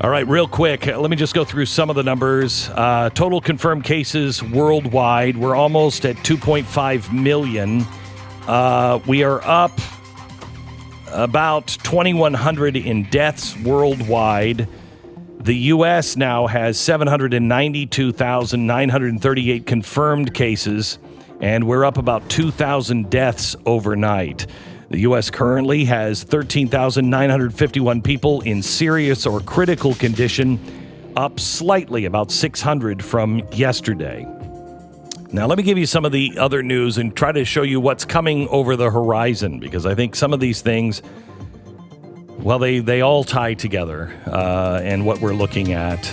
All right, real quick, let me just go through some of the numbers. Total confirmed cases worldwide, we're almost at 2.5 million. We are up about 2,100 in deaths worldwide. The U.S. now has 792,938 confirmed cases, and we're up about 2,000 deaths overnight. The U.S. currently has 13,951 people in serious or critical condition, up slightly, about 600 from yesterday. Now, let me give you some of the other news and try to show you what's coming over the horizon, because I think some of these things, well, they all tie together and what we're looking at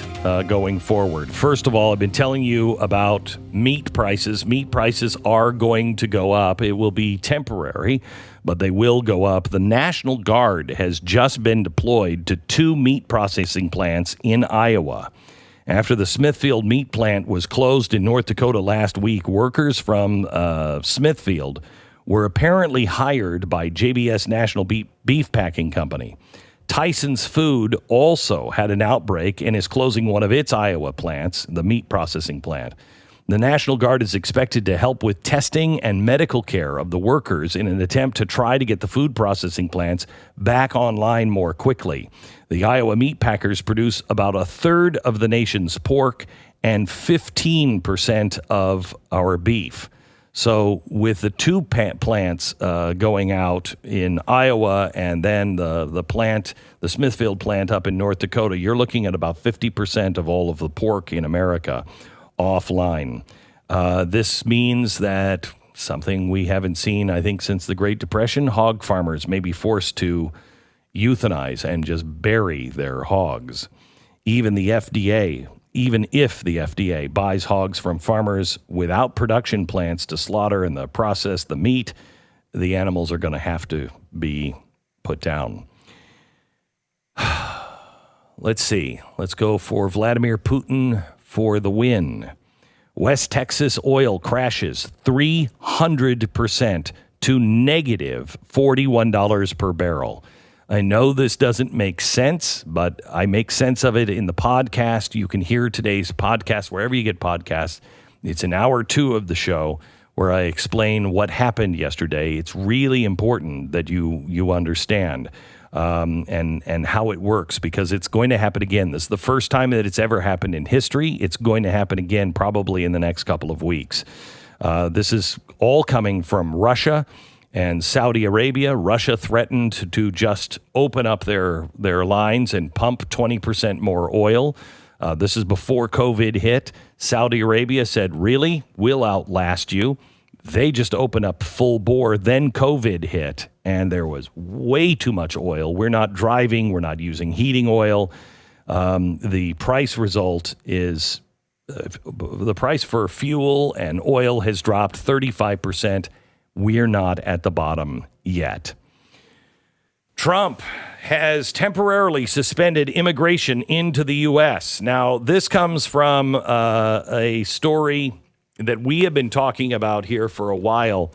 going forward. First of all, I've been telling you about meat prices. Meat prices are going to go up. It will be temporary, but they will go up. The National Guard has just been deployed to 2 meat processing plants in Iowa. After the Smithfield meat plant was closed in North Dakota last week, workers from Smithfield were apparently hired by JBS National Beef Packing Company. Tyson's Food also had an outbreak and is closing one of its Iowa plants, the meat processing plant. The National Guard is expected to help with testing and medical care of the workers in an attempt to try to get the food processing plants back online more quickly. The Iowa meat packers produce about a third of the nation's pork and 15% of our beef. So with the 2 plants going out in Iowa and then the Smithfield plant up in North Dakota, you're looking at about 50% of all of the pork in America offline. This means that something we haven't seen, I think, since the Great Depression, hog farmers may be forced to euthanize and just bury their hogs. Even if the FDA buys hogs from farmers without production plants to slaughter and process the meat, the animals are going to have to be put down. Let's see. Let's go for Vladimir Putin for the win. West Texas oil crashes 300% to negative $41 per barrel. I know this doesn't make sense, but I make sense of it in the podcast. You can hear today's podcast wherever you get podcasts. It's an hour 2 of the show where I explain what happened yesterday. It's really important that you understand and how it works, because it's going to happen again. This is the first time that it's ever happened in history. It's going to happen again probably in the next couple of weeks. This is all coming from Russia and Saudi Arabia. Russia threatened to just open up their lines and pump 20% more oil. This is before COVID hit. Saudi Arabia said, really? We'll outlast you. They just opened up full bore. Then COVID hit, and there was way too much oil. We're not driving. We're not using heating oil. The price result is the price for fuel and oil has dropped 35%. We're not at the bottom yet. Trump has temporarily suspended immigration into the U.S. Now, this comes from a story that we have been talking about here for a while.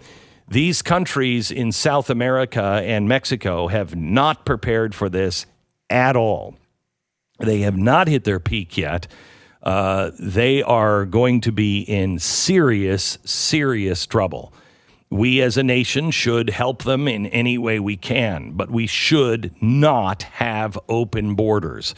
These countries in South America and Mexico have not prepared for this at all. They have not hit their peak yet. They are going to be in serious, serious trouble. We as a nation should help them in any way we can, but we should not have open borders.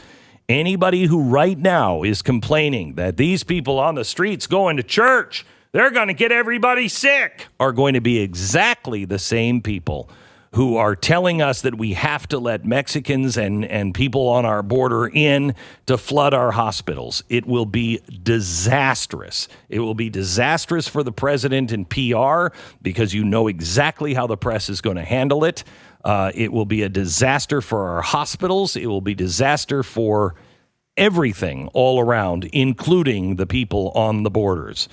Anybody who right now is complaining that these people on the streets going to church, they're going to get everybody sick, are going to be exactly the same people who are telling us that we have to let Mexicans and people on our border in to flood our hospitals. It will be disastrous. It will be disastrous for the president and PR, because you know exactly how the press is going to handle it. It will be a disaster for our hospitals. It will be disaster for everything all around, including the people on the borders.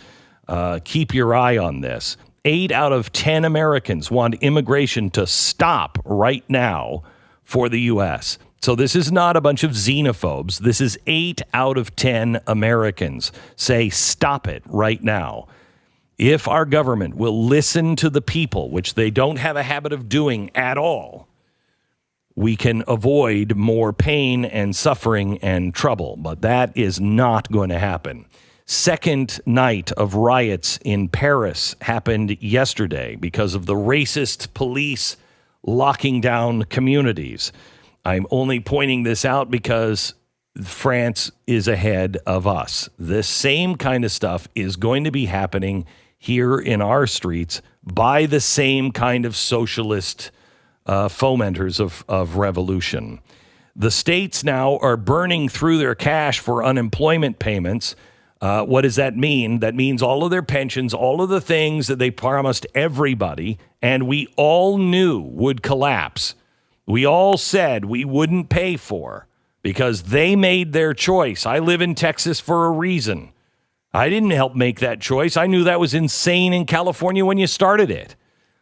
Keep your eye on this. 8 out of 10 Americans want immigration to stop right now for the U.S. So this is not a bunch of xenophobes. This is 8 out of 10 Americans say stop it right now. If our government will listen to the people, which they don't have a habit of doing at all, we can avoid more pain and suffering and trouble. But that is not going to happen. Second night of riots in Paris happened yesterday because of the racist police locking down communities. I'm only pointing this out because France is ahead of us. This same kind of stuff is going to be happening here in our streets by the same kind of socialist fomenters of revolution. The states now are burning through their cash for unemployment payments. What does that mean? That means all of their pensions, all of the things that they promised everybody, and we all knew would collapse. We all said we wouldn't pay for because they made their choice. I live in Texas for a reason. I didn't help make that choice. I knew that was insane in California when you started it.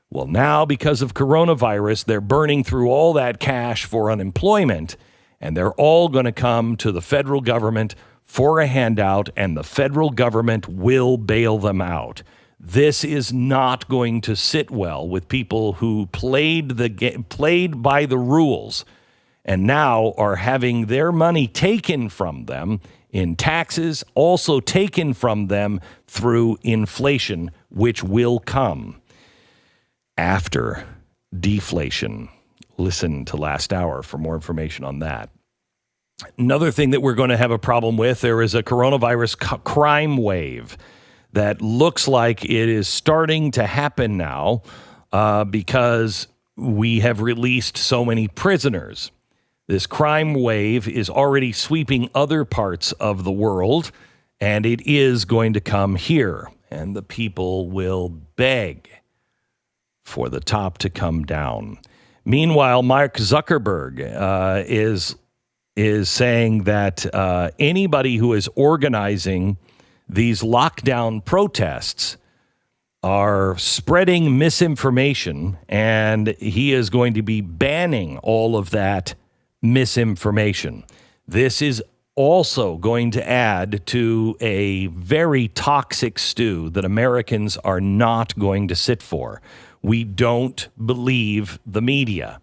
Well, now because of coronavirus, they're burning through all that cash for unemployment, and they're all going to come to the federal government for a handout, and the federal government will bail them out. This is not going to sit well with people who played by the rules and now are having their money taken from them in taxes, also taken from them through inflation, which will come after deflation. Listen to last hour for more information on that. Another thing that we're going to have a problem with, there is a coronavirus crime wave that looks like it is starting to happen now because we have released so many prisoners. This crime wave is already sweeping other parts of the world, and it is going to come here. And the people will beg for the top to come down. Meanwhile, Mark Zuckerberg is saying that anybody who is organizing these lockdown protests are spreading misinformation, and he is going to be banning all of that misinformation. This is also going to add to a very toxic stew that Americans are not going to sit for. We don't believe the media.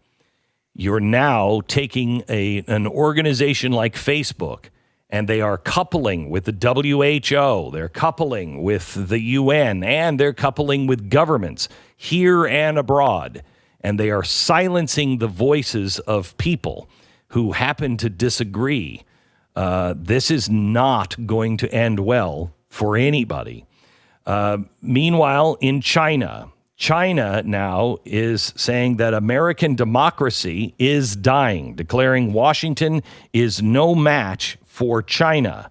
You're now taking an organization like Facebook, and they are coupling with the WHO, they're coupling with the UN, and they're coupling with governments here and abroad. And they are silencing the voices of people who happen to disagree. This is not going to end well for anybody. Meanwhile, in China now is saying that American democracy is dying, declaring Washington is no match for China.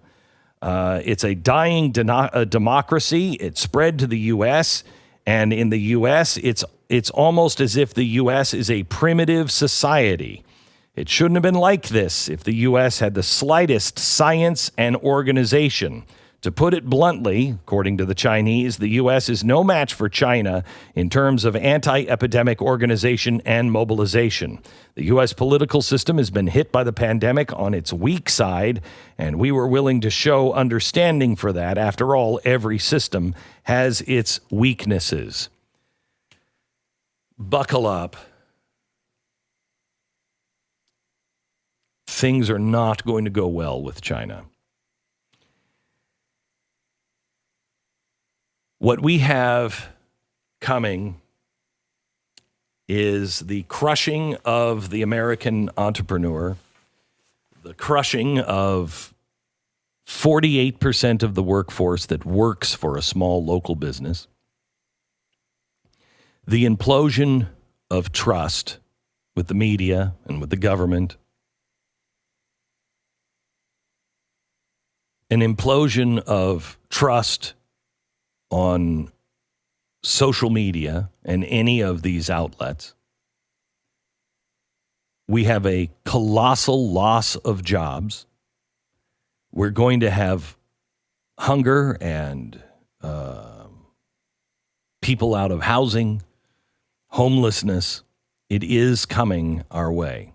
It's a dying democracy. It spread to the U.S., and in the U.S., it's almost as if the U.S. is a primitive society. It shouldn't have been like this if the U.S. had the slightest science and organization. To put it bluntly, according to the Chinese, the U.S. is no match for China in terms of anti-epidemic organization and mobilization. The U.S. political system has been hit by the pandemic on its weak side, and we were willing to show understanding for that. After all, every system has its weaknesses. Buckle up. Things are not going to go well with China. What we have coming is the crushing of the American entrepreneur, the crushing of 48% of the workforce that works for a small local business, the implosion of trust with the media and with the government, an implosion of trust on social media and any of these outlets. We have a colossal loss of jobs. We're going to have hunger and people out of housing, homelessness. It is coming our way.